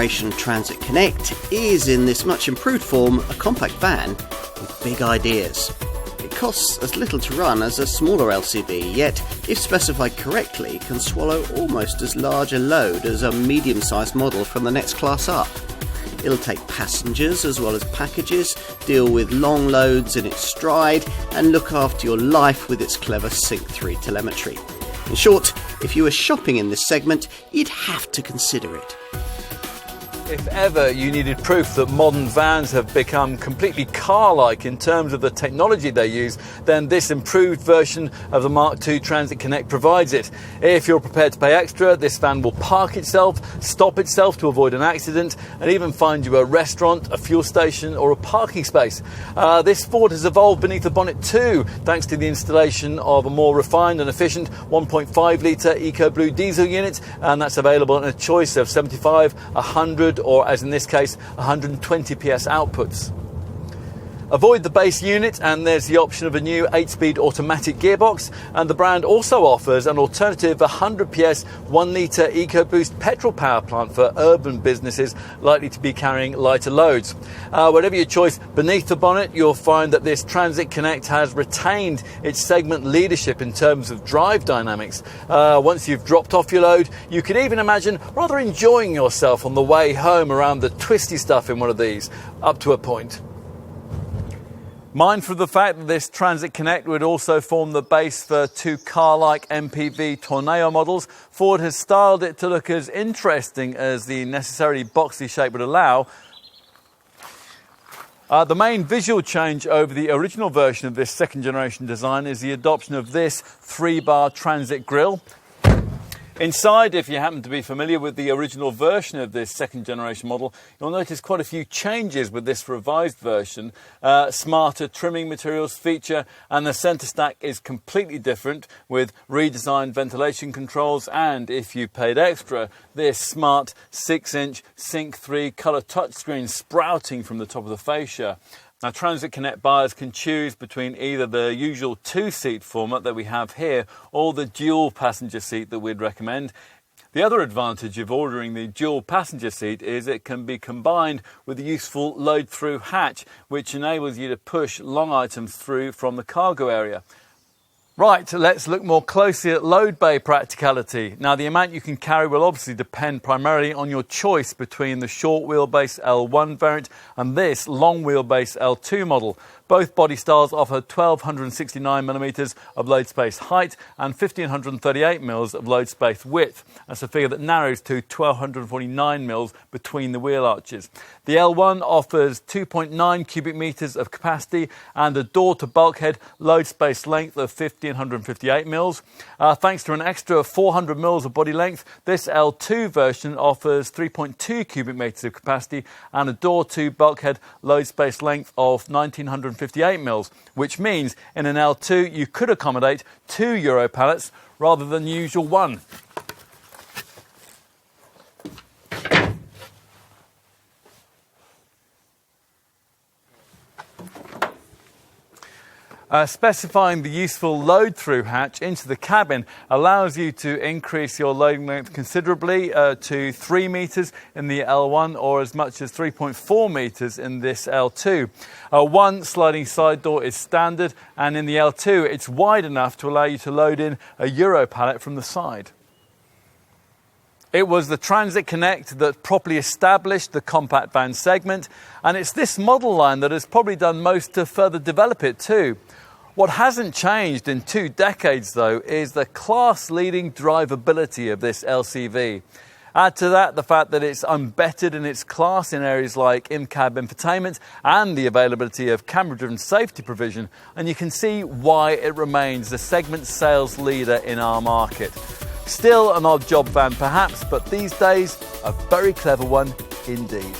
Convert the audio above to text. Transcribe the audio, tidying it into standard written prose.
generation Transit Connect is, in this much improved form, a compact van with big ideas. It costs as little to run as a smaller LCV, yet, if specified correctly, can swallow almost as large a load as a medium-sized model from the next class up. It'll take passengers as well as packages, deal with long loads in its stride, and look after your life with its clever Sync 3 telemetry. In short, if you were shopping in this segment, you'd have to consider it. If ever you needed proof that modern vans have become completely car-like in terms of the technology they use, then this improved version of the Mark II Transit Connect provides it. If you're prepared to pay extra, this van will park itself, stop itself to avoid an accident, and even find you a restaurant, a fuel station, or a parking space. This Ford has evolved beneath the bonnet too, thanks to the installation of a more refined and efficient 1.5 litre EcoBlue diesel unit, and that's available in a choice of 75, 100, or as in this case, 120 PS outputs. Avoid the base unit and there's the option of a new 8-speed automatic gearbox, and the brand also offers an alternative 100 PS 1 litre EcoBoost petrol power plant for urban businesses likely to be carrying lighter loads. Whatever your choice, beneath the bonnet you'll find that this Transit Connect has retained its segment leadership in terms of drive dynamics. Once you've dropped off your load, you can even imagine rather enjoying yourself on the way home around the twisty stuff in one of these, up to a point. Mindful of the fact that this Transit Connect would also form the base for two car-like MPV Tornado models, Ford has styled it to look as interesting as the necessarily boxy shape would allow. The main visual change over the original version of this second generation design is the adoption of this 3-bar transit grille. Inside, if you happen to be familiar with the original version of this second generation model, you'll notice quite a few changes with this revised version. Smarter trimming materials feature, and the centre stack is completely different with redesigned ventilation controls, and if you paid extra, this smart 6-inch Sync 3 colour touchscreen sprouting from the top of the fascia. Now, Transit Connect buyers can choose between either the usual 2-seat format that we have here or the dual passenger seat that we'd recommend. The other advantage of ordering the dual passenger seat is it can be combined with the useful load-through hatch, which enables you to push long items through from the cargo area. Right, let's look more closely at load bay practicality. Now, the amount you can carry will obviously depend primarily on your choice between the short wheelbase L1 variant and this long wheelbase L2 model. Both body styles offer 1269mm of load space height and 1538mm of load space width. That's a figure that narrows to 1249mm between the wheel arches. The L1 offers 2.9 cubic metres of capacity and a door to bulkhead load space length of 1558mm. Thanks to an extra 400mm of body length, this L2 version offers 3.2 cubic metres of capacity and a door to bulkhead load space length of 1958mm, which means in an L2 you could accommodate 2 Euro pallets rather than the usual 1. Specifying the useful load-through hatch into the cabin allows you to increase your loading length considerably to 3 metres in the L1 or as much as 3.4 metres in this L2. One sliding side door is standard, and in the L2 it's wide enough to allow you to load in a Euro pallet from the side. It was the Transit Connect that properly established the compact van segment, and it's this model line that has probably done most to further develop it too. What hasn't changed in 2 decades, though, is the class-leading drivability of this LCV. Add to that the fact that it's unbettered in its class in areas like in-cab infotainment and the availability of camera-driven safety provision, and you can see why it remains the segment sales leader in our market. Still an odd job van perhaps, but these days a very clever one indeed.